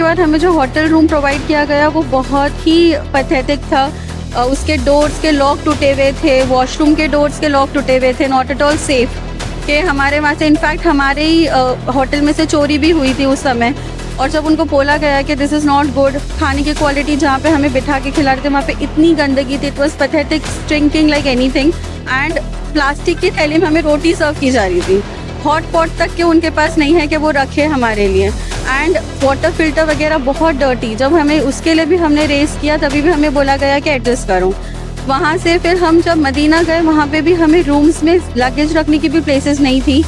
के बाद हमें जो होटल रूम प्रोवाइड किया गया वो बहुत ही पैथेटिक था। उसके डोर्स के लॉक टूटे हुए थे, वॉशरूम के डोर्स के लॉक टूटे हुए थे, नॉट एट ऑल सेफ। कि हमारे वहाँ से इनफैक्ट हमारे ही होटल में से चोरी भी हुई थी उस समय। और जब उनको बोला गया कि दिस इज़ नॉट गुड, खाने की क्वालिटी जहाँ पे हमें बिठा के खिला रहे थे वहाँ पे इतनी गंदगी थी, it was pathetic, stinking like anything. And plastic की थैली में हमें रोटी सर्व की जा रही थी। हॉट पॉट तक के उनके पास नहीं है कि वो रखे हमारे लिए। एंड वाटर फिल्टर वगैरह बहुत डर्टी, जब हमें उसके लिए भी हमने रेस किया तभी भी हमें बोला गया कि एडजस्ट करो। वहाँ से फिर हम जब मदीना गए वहाँ पे भी हमें रूम्स में लगेज रखने की भी प्लेसेस नहीं थी।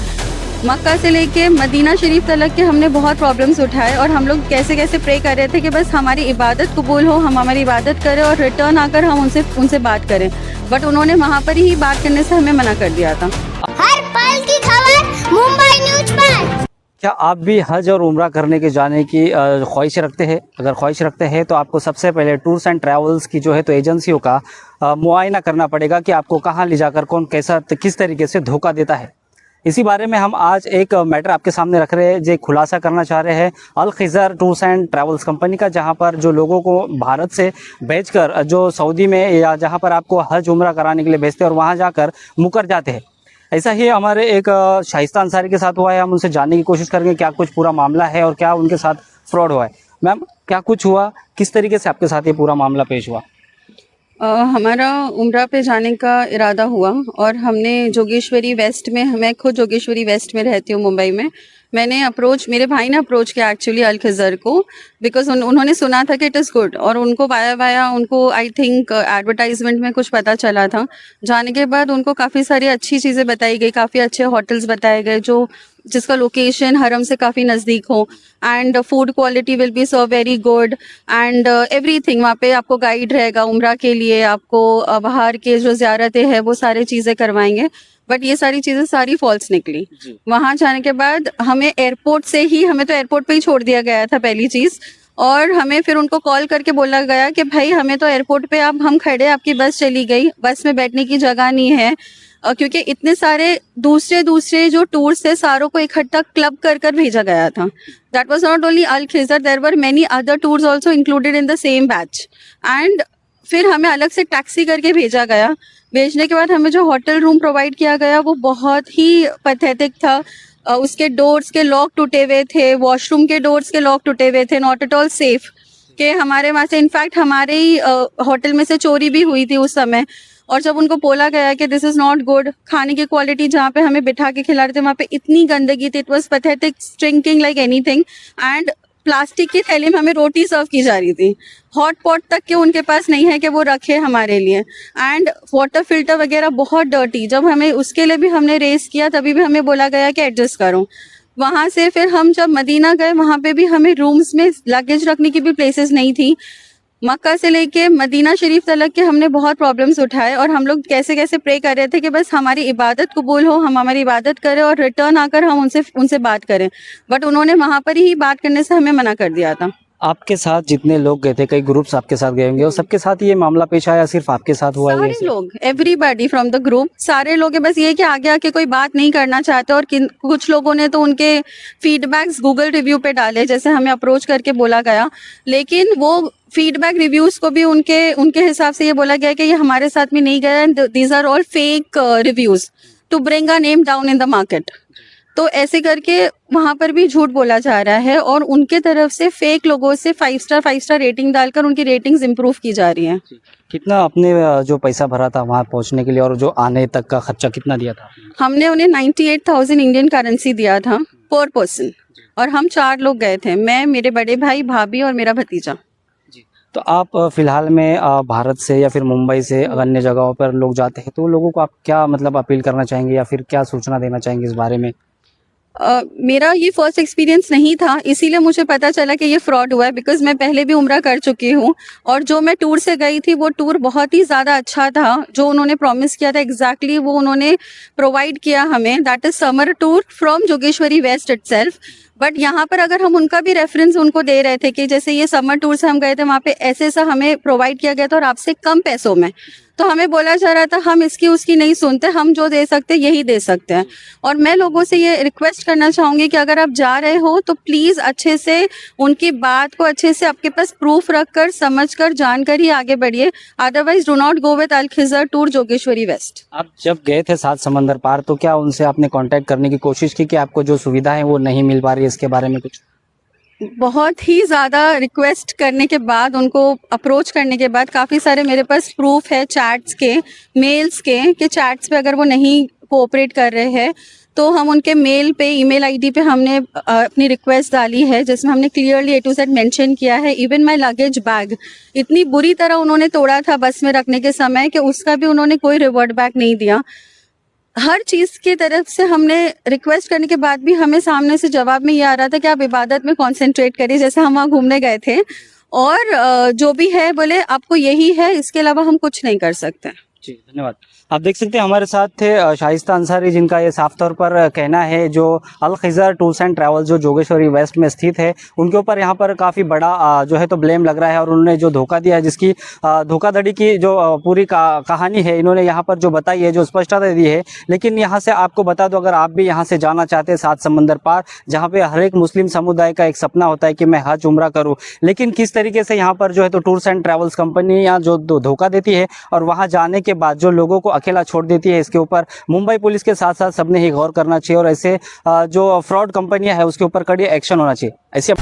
मक्का से लेके मदीना शरीफ तक के हमने बहुत प्रॉब्लम्स उठाए और हम लोग कैसे कैसे प्रे कर रहे थे कि बस हमारी इबादत कबूल हो, हम हमारी इबादत करें और रिटर्न आकर हम उनसे बात करें। बट उन्होंने वहाँ पर ही बात करने से हमें मना कर दिया था। हर पल की खबर मुंबई न्यूज पर। क्या आप भी हज और उम्रा करने के जाने की ख्वाहिश रखते हैं? अगर ख्वाहिश रखते हैं तो आपको सबसे पहले टूर्स एंड ट्रैवल्स की जो है तो एजेंसियों का मुआयना करना पड़ेगा कि आपको कहाँ ले जाकर कौन कैसा किस तरीके से धोखा देता है। इसी बारे में हम आज एक मैटर आपके सामने रख रहे हैं, जो खुलासा करना चाह रहे हैं Al Khizr tours and travels company का, जहां पर जो लोगों को भारत से भेजकर जो सऊदी में या जहां पर आपको हज उम्रा कराने के लिए भेजते हैं और वहां जाकर मुकर जाते हैं। ऐसा ही हमारे एक शाइस्ता अंसारी के साथ हुआ है। हम उनसे जानने की कोशिश करेंगे क्या कुछ पूरा मामला है और क्या उनके साथ फ्रॉड हुआ है। मैम, क्या कुछ हुआ, किस तरीके से आपके साथ ये पूरा मामला पेश हुआ? हमारा उम्रा पे जाने का इरादा हुआ और हमने जोगेश्वरी वेस्ट में, मैं खुद जोगेश्वरी वेस्ट में रहती हूँ मुंबई में। मेरे भाई ने अप्रोच किया एक्चुअली अल खिज़र को, बिकॉज उन्होंने सुना था कि इट इज़ गुड और उनको वाया उनको आई थिंक एडवर्टाइजमेंट में कुछ पता चला था। जाने के बाद उनको काफ़ी सारी अच्छी चीज़ें बताई गई, काफ़ी अच्छे होटल्स बताए गए जिसका लोकेशन हरम से काफ़ी नज़दीक हो, and food quality will be so very good and everything. वहाँ पे आपको गाइड रहेगा उम्रा के लिए, आपको बाहर के जो ज़ियारतें हैं वो सारी चीज़ें करवाएंगे। बट ये सारी चीज़ें सारी फॉल्स निकली। वहाँ जाने के बाद हमें तो एयरपोर्ट पे ही छोड़ दिया गया था पहली चीज़, और हमें फिर उनको कॉल करके बोला गया कि भाई हमें तो एयरपोर्ट पे हम खड़े, आपकी बस चली गई, बस में बैठने की जगह नहीं है। क्योंकि इतने सारे दूसरे जो टूर्स थे सारों को इकट्ठा क्लब कर भेजा गया था। That was not only Al Khizr, there were many other tours also included in the same batch. And फिर हमें अलग से टैक्सी करके भेजा गया। भेजने के बाद हमें जो होटल रूम प्रोवाइड किया गया वो बहुत ही पैथेटिक था। उसके डोर्स के लॉक टूटे हुए थे, वॉशरूम के डोर्स के लॉक टूटे हुए थे, नॉट एट ऑल सेफ। कि हमारे वहाँ से इनफैक्ट हमारे ही होटल में से चोरी भी हुई थी उस समय। और जब उनको बोला गया कि दिस इज़ नॉट गुड, खाने की क्वालिटी जहाँ पे हमें बिठा के खिला रहे थे वहाँ पे इतनी गंदगी थी, it was pathetic, stinking like anything. And plastic की थैली में हमें रोटी सर्व की जा रही थी। हॉट पॉट तक के उनके पास नहीं है कि वो रखे हमारे लिए। एंड वाटर फिल्टर वगैरह बहुत डर्टी, जब हमें उसके लिए भी हमने रेस किया तभी भी हमें बोला गया कि एडजस्ट करो। वहाँ से फिर हम जब मदीना गए वहाँ पे भी हमें रूम्स में लगेज रखने की भी प्लेसेस नहीं थी। मक्का से लेके मदीना शरीफ तक के हमने बहुत प्रॉब्लम्स उठाए और हम लोग कैसे कैसे प्रे कर रहे थे कि बस हमारी इबादत कबूल हो, हम हमारी इबादत करें और रिटर्न आकर हम उनसे बात करें। बट उन्होंने वहाँ पर ही बात करने से हमें मना कर दिया था। आपके साथ जितने लोग गए थे, कई ग्रुप्स आपके साथ गए होंगे, और सबके साथ ये मामला पेश आया, सिर्फ आपके साथ हुआ? सारे लोग, एवरीबॉडी फ्रॉम द ग्रुप, सारे लोग बस ये कि आगे आके कोई बात नहीं करना चाहते। और कुछ लोगों ने तो उनके फीडबैक्स गूगल रिव्यू पे डाले, जैसे हमें अप्रोच करके बोला गया, लेकिन वो फीडबैक रिव्यूज को भी उनके हिसाब से ये बोला गया कि ये हमारे साथ में नहीं गया, these are all fake reviews to bring a name down in the market. तो ऐसे करके वहाँ पर भी झूठ बोला जा रहा है और उनके तरफ से फेक लोगों से 5 स्टार रेटिंग डालकर उनकी रेटिंग्स इंप्रूव की जा रही हैं। कितना आपने जो पैसा भरा था वहाँ पहुँचने के लिए और जो आने तक का खर्चा कितना दिया था? हमने उन्हें 98,000 इंडियन करेंसी दिया था पर पर्सन, और हम 4 लोग गए थे, मैं, मेरे बड़े भाई, भाभी और मेरा भतीजा। तो आप फिलहाल में भारत से या फिर मुंबई से अन्य जगहों पर लोग जाते हैं, तो लोगों को आप क्या मतलब अपील करना चाहेंगे या फिर क्या सूचना देना चाहेंगे इस बारे में? मेरा ये फर्स्ट एक्सपीरियंस नहीं था, इसीलिए मुझे पता चला कि ये फ्रॉड हुआ है, बिकॉज मैं पहले भी उम्रा कर चुकी हूँ और जो मैं टूर से गई थी वो टूर बहुत ही ज़्यादा अच्छा था। जो उन्होंने प्रॉमिस किया था एग्जैक्टली वो उन्होंने प्रोवाइड किया हमें, that is summer tour from Jogeshwari West itself. But यहाँ पर अगर हम उनका भी रेफरेंस उनको दे रहे थे कि जैसे ये समर टूर से हम गए थे, वहाँ पे ऐसे ऐसा हमें प्रोवाइड किया गया था और आपसे कम पैसों में, तो हमें बोला जा रहा था हम इसकी उसकी नहीं सुनते, हम जो दे सकते यही दे सकते हैं। और मैं लोगों से ये रिक्वेस्ट करना चाहूँगी कि अगर आप जा रहे हो तो प्लीज़ अच्छे से उनकी बात को अच्छे से आपके पास प्रूफ रखकर समझकर जानकर ही आगे बढ़िए। Otherwise do not go with Al Khizr tour Jogeshwari West. आप जब गए थे 7 समंदर पार तो क्या उनसे आपने कांटेक्ट करने की कोशिश की कि आपको जो सुविधा है वो नहीं मिल पा रही है, इसके बारे में कुछ? बहुत ही ज़्यादा रिक्वेस्ट करने के बाद, उनको अप्रोच करने के बाद काफ़ी सारे मेरे पास प्रूफ है चैट्स के, मेल्स के, कि चैट्स पे अगर वो नहीं कोऑपरेट कर रहे हैं तो हम उनके मेल पे, ईमेल आईडी पे हमने अपनी रिक्वेस्ट डाली है जिसमें हमने clearly A to Z mention किया है। इवन माय लगेज बैग इतनी बुरी तरह उन्होंने तोड़ा था बस में रखने के समय कि उसका भी उन्होंने कोई रिवर्ट बैक नहीं दिया। हर चीज़ की तरफ से हमने रिक्वेस्ट करने के बाद भी हमें सामने से जवाब में ये आ रहा था कि आप इबादत में कॉन्सेंट्रेट करिए, जैसे हम वहाँ घूमने गए थे, और जो भी है बोले आपको यही है, इसके अलावा हम कुछ नहीं कर सकते। जी धन्यवाद। आप देख सकते हैं हमारे साथ थे शाइस्ता अंसारी, जिनका ये साफ तौर पर कहना है जो अल खिजर टूर्स एंड ट्रैवल्स जो जोगेश्वरी वेस्ट में स्थित है उनके ऊपर यहाँ पर काफ़ी बड़ा जो है तो ब्लेम लग रहा है, और उन्होंने जो धोखा दिया है, जिसकी धोखाधड़ी की जो पूरी कहानी है इन्होंने यहाँ पर जो बताई है, जो स्पष्टता दी है। लेकिन यहाँ से आपको बता दो, अगर आप भी यहाँ से जाना चाहते हैं 7 समंदर पार, जहाँ पे हर एक मुस्लिम समुदाय का एक सपना होता है कि मैं हज उम्रा करूँ, लेकिन किस तरीके से यहाँ पर जो है तो टूर्स एंड ट्रैवल्स कंपनी यहाँ जो धोखा देती है और वहाँ जाने के बाद जो लोगों को अकेला छोड़ देती है, इसके ऊपर मुंबई पुलिस के साथ साथ सबने ही गौर करना चाहिए और ऐसे जो फ्रॉड कंपनियां है उसके ऊपर कड़ी एक्शन होना चाहिए। ऐसे